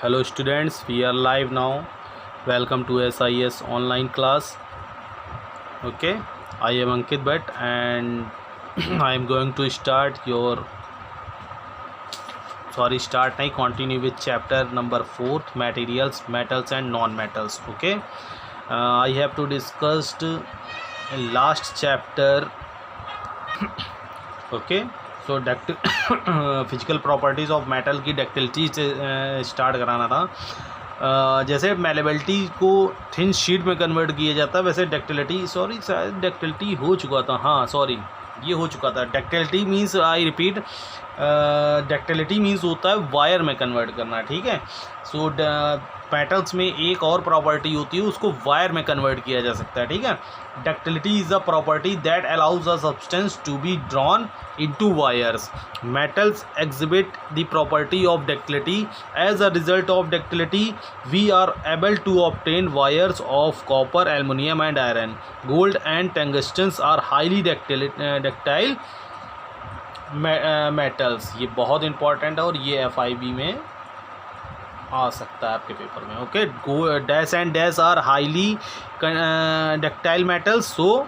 Hello students, we are live now. Welcome to SIS online class. Okay, I am Ankit Bhatt and I am going to continue with chapter number 4, materials, metals and non-metals. Okay, I have to discuss in last chapter. Okay, so physical properties of metal की ductility से start कराना था। जैसे malleability को thin sheet में convert किया जाता है, वैसे डक्टिलिटी शायद डक्टिलिटी हो चुका था, हाँ सॉरी ये हो चुका था। Ductility means, I repeat, ductility means होता है वायर में कन्वर्ट करना, ठीक है। सो मेटल्स में एक और प्रॉपर्टी होती है, उसको वायर में कन्वर्ट किया जा सकता है, ठीक है। Ductility is a property that allows a substance to be drawn into wires. Metals exhibit the property of ductility. As a result of ductility, we are able to obtain wires of copper, aluminum and iron. Gold and tungsten are highly ductile metals. ये बहुत important है और ये FIB में आ सकता है आपके paper में। Okay, dash and dash are highly ductile metals, so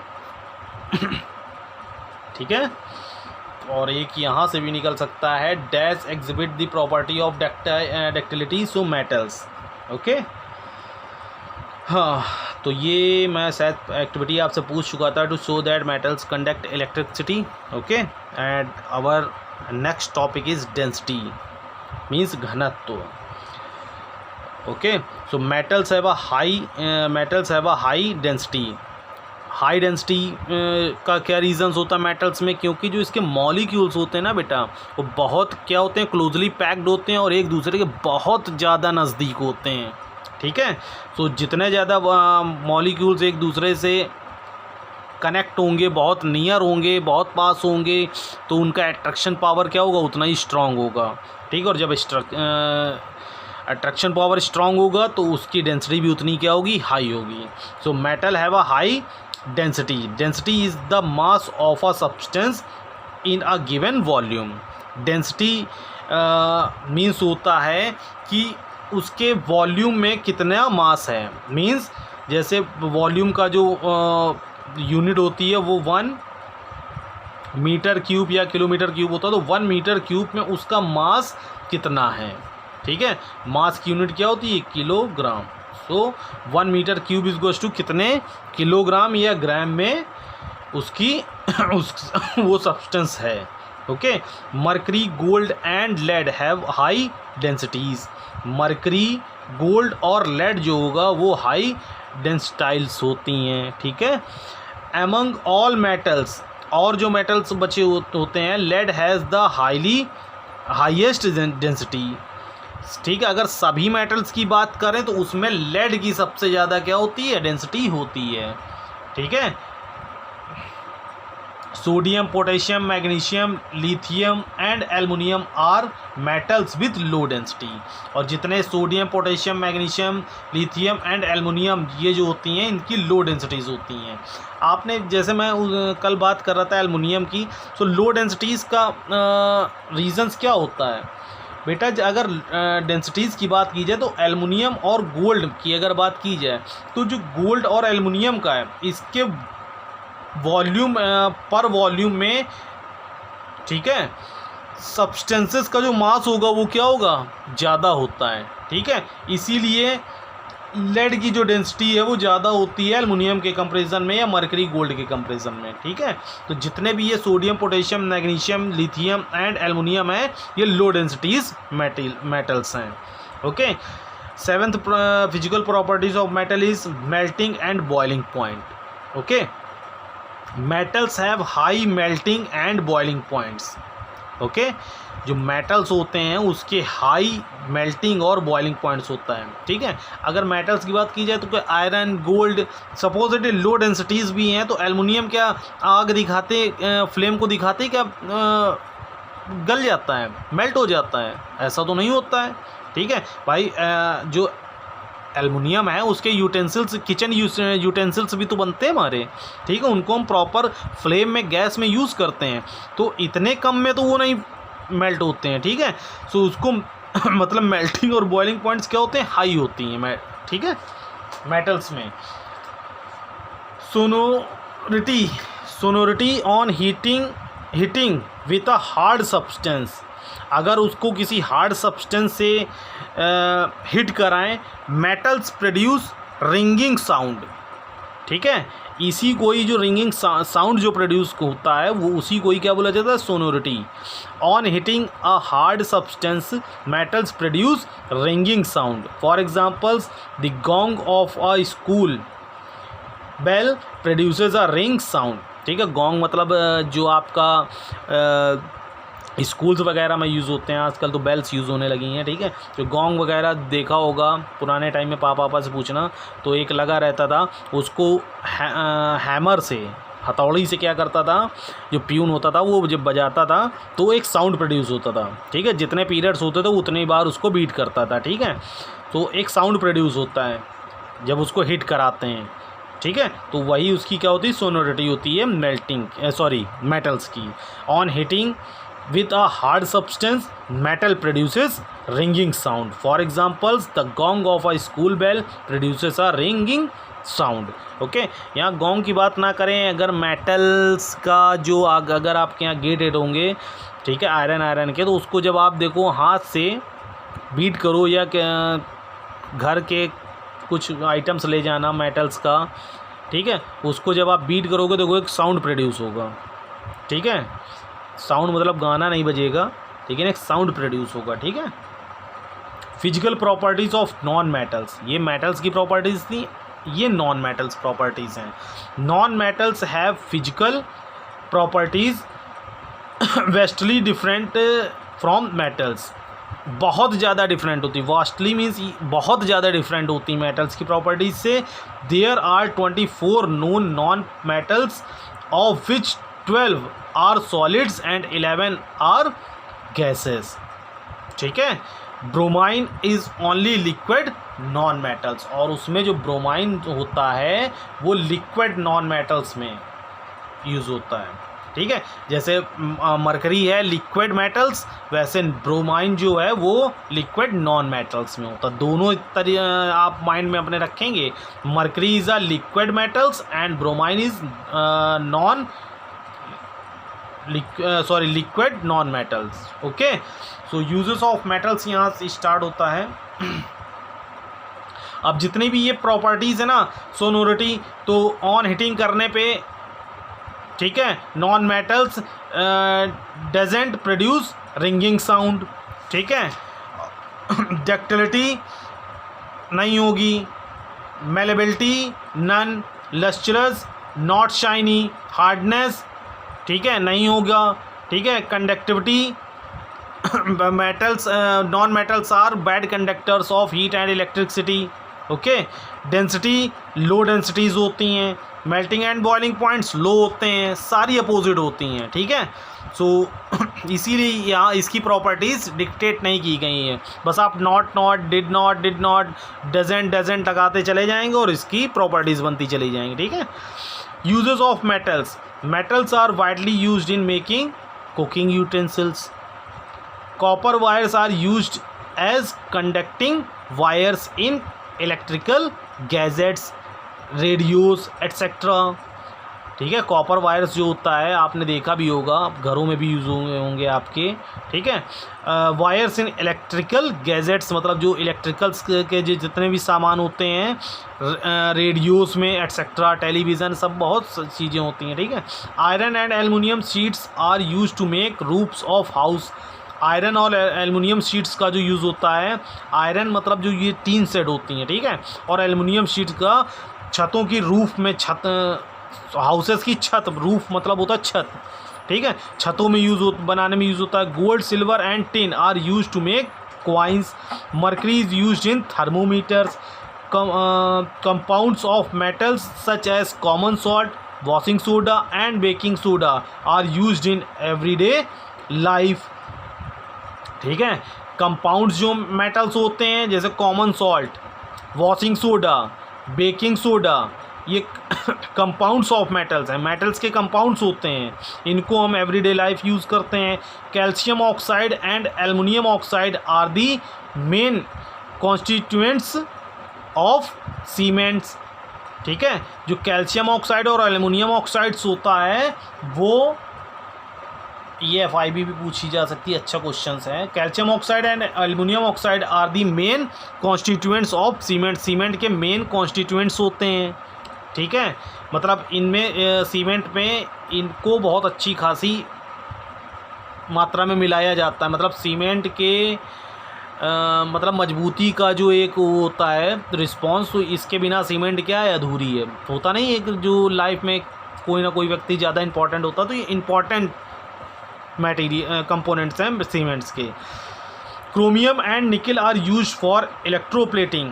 ठीक है। और एक यहाँ से भी निकल सकता है, dash exhibit the property of ductility, so metals. Okay, हाँ तो ये मैं शायद एक्टिविटी आपसे पूछ चुका था, to show that metals conduct electricity. Okay, and our next topic is density, means घनत्व। Okay, so metals have a high density. High density का क्या रीज़न्स होता है मेटल्स में? क्योंकि जो इसके मॉलिक्यूल्स होते हैं ना बेटा, वो बहुत क्या होते हैं, क्लोजली पैक्ड होते हैं और एक दूसरे के बहुत ज़्यादा नज़दीक होते हैं, ठीक है। सो जितने ज़्यादा मॉलिक्यूल्स एक दूसरे से कनेक्ट होंगे, बहुत नियर होंगे, बहुत पास होंगे, तो उनका अट्रैक्शन पावर क्या होगा, उतना ही स्ट्रांग होगा, ठीक है। और जब अट्रैक्शन पावर स्ट्रांग होगा तो उसकी डेंसिटी भी उतनी क्या होगी, हाई होगी। So metal have a high density. Density is the mass of a substance in a given volume. Density means होता है कि उसके वॉल्यूम में कितना मास है। मीन्स जैसे वॉल्यूम का जो यूनिट होती है वो 1 मीटर क्यूब या किलोमीटर क्यूब होता है, तो 1 मीटर क्यूब में उसका मास कितना है, ठीक है। मास की यूनिट क्या होती है, kilogram. So 1 metre cube is goes to कितने किलोग्राम या ग्राम में उसकी वो सब्सटेंस है। Okay, mercury, gold and lead have high densities. Mercury, gold और लेड जो होगा वो हाई डेंसिटाइल्स होती हैं, ठीक है। एमंग ऑल मेटल्स, और जो मेटल्स बचे होते हैं, lead has the highest density, ठीक है। अगर सभी मेटल्स की बात करें तो उसमें लेड की सबसे ज़्यादा क्या होती है, डेंसिटी होती है, ठीक है। Sodium, potassium, magnesium, lithium and aluminium are metals with low density. और जितने sodium, potassium, magnesium, lithium and aluminium ये जो होती हैं, इनकी लो डेंसिटीज़ होती हैं। आपने जैसे मैं कल बात कर रहा था एल्युमिनियम की, तो लो डेंसिटीज़ का रीज़न्स क्या होता है बेटा? अगर डेंसिटीज़ की बात की जाए तो एल्युमिनियम और गोल्ड की अगर बात की जाए, तो जो गोल्ड और एल्युमिनियम का है, इसके वॉल्यूम पर वॉल्यूम में, ठीक है, सब्सटेंसेस का जो मास होगा वो क्या होगा, ज़्यादा होता है, ठीक है। इसीलिए लेड की जो डेंसिटी है वो ज़्यादा होती है एल्युमिनियम के कंपैरिजन में या मरकरी, गोल्ड के कंपैरिजन में, ठीक है। तो जितने भी ये sodium, potassium, magnesium, lithium and aluminium है, ये लो डेंसिटीज़ मेटल्स हैं। Okay, 7th physical properties of metal is melting and boiling point. Okay, metals have high melting and boiling points. Okay, जो मेटल्स होते हैं उसके हाई मेल्टिंग और बॉइलिंग पॉइंट्स होता है, ठीक है। अगर मेटल्स की बात की जाए तो कोई आयरन, गोल्ड सपोजिटली लो डेंसिटीज़ भी हैं, तो एल्युमिनियम क्या आग दिखाते, फ्लेम को दिखाते क्या गल जाता है, मेल्ट हो जाता है? ऐसा तो नहीं होता है, ठीक है भाई। जो एल्युमिनियम है उसके यूटेंसिल्स, किचन यूटेंसिल्स भी तो बनते हैं हमारे, ठीक है। उनको हम प्रॉपर फ्लेम में, गैस में यूज़ करते हैं, तो इतने कम में तो वो नहीं मेल्ट होते हैं, ठीक है। सो उसको मतलब मेल्टिंग और बॉइलिंग पॉइंट्स क्या होते हैं, हाई होती हैं, ठीक है, मेटल्स में। Sonority on heating with a hard substance, अगर उसको किसी हार्ड सब्सटेंस से हिट कराएं, मेटल्स प्रोड्यूस रिंगिंग साउंड, ठीक है, इसी को ही जो रिंगिंग साउंड जो प्रोड्यूस होता है वो उसी को ही क्या बोला जाता है, sonority. On hitting a hard substance metals produce ringing sound, for examples the gong of a school bell produces a ring sound, ठीक है, गॉन्ग मतलब जो आपका स्कूल्स वगैरह में यूज़ होते हैं, आजकल तो बेल्स यूज़ होने लगी हैं, ठीक है। जो गॉन्ग वगैरह देखा होगा पुराने टाइम में, पापा से पूछना, तो एक लगा रहता था, उसको हैमर से, हथौड़ी से क्या करता था, जो प्यून होता था वो जब बजाता था तो एक साउंड प्रोड्यूस होता था, ठीक है, जितने पीरियड्स होते थे उतनी बार उसको बीट करता था, ठीक है, तो एक साउंड प्रोड्यूस होता है जब उसको हिट कराते हैं, ठीक है, तो वही उसकी क्या होती है, सोनोरिटी होती है मेटल्स की। On hitting with a hard substance metal produces ringing sound, for examples the gong of a school bell produces a ringing sound, okay. यहाँ गोंग की बात ना करें, अगर मेटल्स का जो अगर आपके यहाँ गेट होंगे, ठीक है, आयरन के, तो उसको जब आप देखो हाथ से बीट करो या घर के कुछ आइटम्स ले जाना मेटल्स का, ठीक है, उसको जब आप बीट करोगे तो वो एक साउंड प्रोड्यूस होगा, ठीक है, साउंड मतलब गाना नहीं बजेगा, लेकिन एक साउंड प्रोड्यूस होगा, ठीक है। Physical properties of non metals, ये मेटल्स की प्रॉपर्टीज़ थी, ये नॉन मेटल्स प्रॉपर्टीज़ हैं। Non metals have physical properties vastly different from metals, बहुत ज़्यादा डिफरेंट होती, वास्टली मीन्स बहुत ज़्यादा डिफरेंट होती मेटल्स की प्रॉपर्टीज़ से। There are 24 known non metals of which 12 are solids and 11 are gases, ठीक है। Bromine is only liquid non metals, और उसमें जो ब्रोमाइन होता है वो लिक्विड नॉन मेटल्स में यूज़ होता है, ठीक है। जैसे मरकरी है लिक्विड मेटल्स, वैसे ब्रोमाइन जो है वो लिक्विड नॉन मेटल्स में होता है। दोनों आप माइंड में अपने रखेंगे, mercury is a liquid metals and bromine is liquid non metals, okay. So uses of metals यहाँ से स्टार्ट होता है। अब जितनी भी ये प्रॉपर्टीज़ है ना सोनोरिटी, तो ऑन हिटिंग करने पे, ठीक है, non metals doesn't produce ringing sound, ठीक है, डक्टिलिटी नहीं होगी, malleability none, lustrous not shiny, hardness, ठीक है, नहीं होगा, ठीक है, conductivity metals non metals are bad conductors of heat and electricity, okay. Density low densities होती हैं, melting and boiling points low होते हैं, सारी अपोजिट होती हैं, ठीक है। सो इसीलिए यहाँ इसकी प्रॉपर्टीज़ डिक्टेट नहीं की गई हैं, बस आप नॉट डिड नॉट डजेंट लगाते चले जाएंगे और इसकी प्रॉपर्टीज़ बनती चली जाएंगी, ठीक है। Uses of metals, metals are widely used in making cooking utensils. Copper wires are used as conducting wires in electrical gadgets, radios, etc. ठीक है, कॉपर वायर्स जो होता है आपने देखा भी होगा, घरों में भी यूज़ होंगे आपके, ठीक है। वायर्स इन इलेक्ट्रिकल गैजेट्स मतलब जो इलेक्ट्रिकल्स के जितने भी सामान होते हैं, रेडियोस में एट्सेट्रा, टेलीविज़न, सब बहुत चीज़ें होती हैं, ठीक है। Iron and aluminium sheets are use to make roofs of house. Iron और एलुमिनियम शीट्स का जो यूज़ होता है, आयरन मतलब जो ये टीन सेट होती हैं, ठीक है, और एलुमिनियम शीट का छतों की रूफ में, हाउसेस की छत, रूफ मतलब होता है छत, ठीक है, छतों में बनाने में यूज़ होता है। Gold, silver and tin are use to make coins. Mercury is use in thermometers. Compounds of metals such as common salt, washing soda and baking soda are used in everyday life, ठीक है। Compounds जो मेटल्स होते हैं जैसे common salt, washing soda, baking soda, ये compounds of metals हैं, metals के कंपाउंड्स होते हैं, इनको हम एवरीडे लाइफ यूज़ करते हैं। Calcium oxide and aluminium oxide are the main constituents of cements. ठीक है, जो कैल्शियम ऑक्साइड और एल्युमिनियम ऑक्साइड्स होता है वो, ये FIB भी पूछी जा सकती है, अच्छा क्वेश्चन है। Calcium oxide and aluminium oxide are the main constituents of cement, cement के मेन कॉन्स्टिट्यूएंट्स होते हैं। ठीक है, मतलब इनमें सीमेंट में इनको बहुत अच्छी खासी मात्रा में मिलाया जाता है। मतलब सीमेंट के मतलब मजबूती का जो एक वो होता है रिस्पॉन्स, तो इसके बिना सीमेंट क्या है, अधूरी है। होता नहीं, एक जो लाइफ में कोई ना कोई व्यक्ति ज़्यादा इंपॉर्टेंट होता, तो ये इंपॉर्टेंट मटेरियल कंपोनेंट्स हैं सीमेंट्स के। Chromium and nickel are use for electroplating,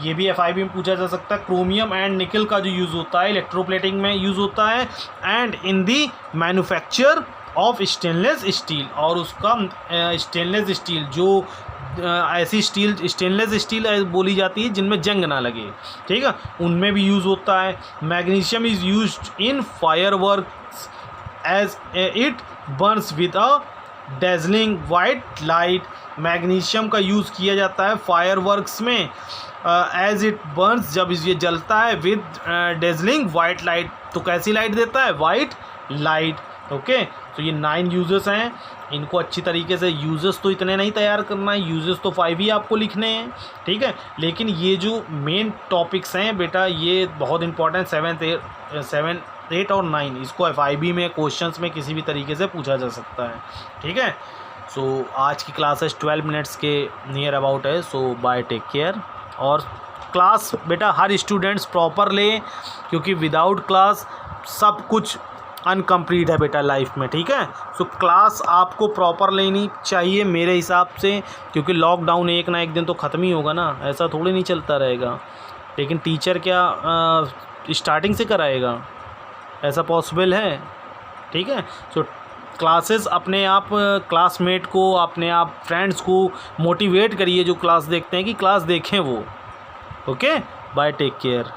ये भी FIB में पूछा जा सकता है। क्रोमियम एंड निकल का जो यूज़ होता है इलेक्ट्रोप्लेटिंग में यूज़ होता है। And in the manufacture of stainless steel, और उसका स्टेनलेस स्टील जो ऐसी स्टील स्टेनलेस स्टील बोली जाती है जिनमें जंग ना लगे, ठीक है, उनमें भी यूज़ होता है। Magnesium is used in fireworks as it burns with a dazzling white light. Magnesium का यूज़ किया जाता है फायरवर्क्स में एज इट बर्न्स, जब ये जलता है विद डेजलिंग वाइट लाइट, तो कैसी लाइट देता है, वाइट लाइट। ओके, तो ये 9 यूजेस हैं, इनको अच्छी तरीके से, यूजेस तो इतने नहीं तैयार करना है, यूजेस तो 5 ही आपको लिखने हैं। ठीक है, लेकिन ये जो मेन टॉपिक्स हैं बेटा ये बहुत इंपॉर्टेंट 7, 8 और 9, इसको FIB में क्वेश्चंस में किसी भी तरीके से पूछा जा सकता है। ठीक है, सो आज की क्लासेस 12 मिनट्स के नियर अबाउट है। सो बाय, टेक केयर। और क्लास बेटा हर स्टूडेंट्स प्रॉपर ले, क्योंकि विदाउट क्लास सब कुछ अनकम्प्लीट है बेटा लाइफ में। ठीक है, सो क्लास आपको प्रॉपर लेनी चाहिए मेरे हिसाब से, क्योंकि लॉकडाउन एक ना एक दिन तो ख़त्म ही होगा ना, ऐसा थोड़ी नहीं चलता रहेगा। लेकिन टीचर क्या स्टार्टिंग से कराएगा, ऐसा पॉसिबल है? ठीक है, सो क्लासेस अपने आप क्लासमेट को, अपने आप फ्रेंड्स को मोटिवेट करिए जो क्लास देखते हैं कि क्लास देखें वो। Okay, bye, take care.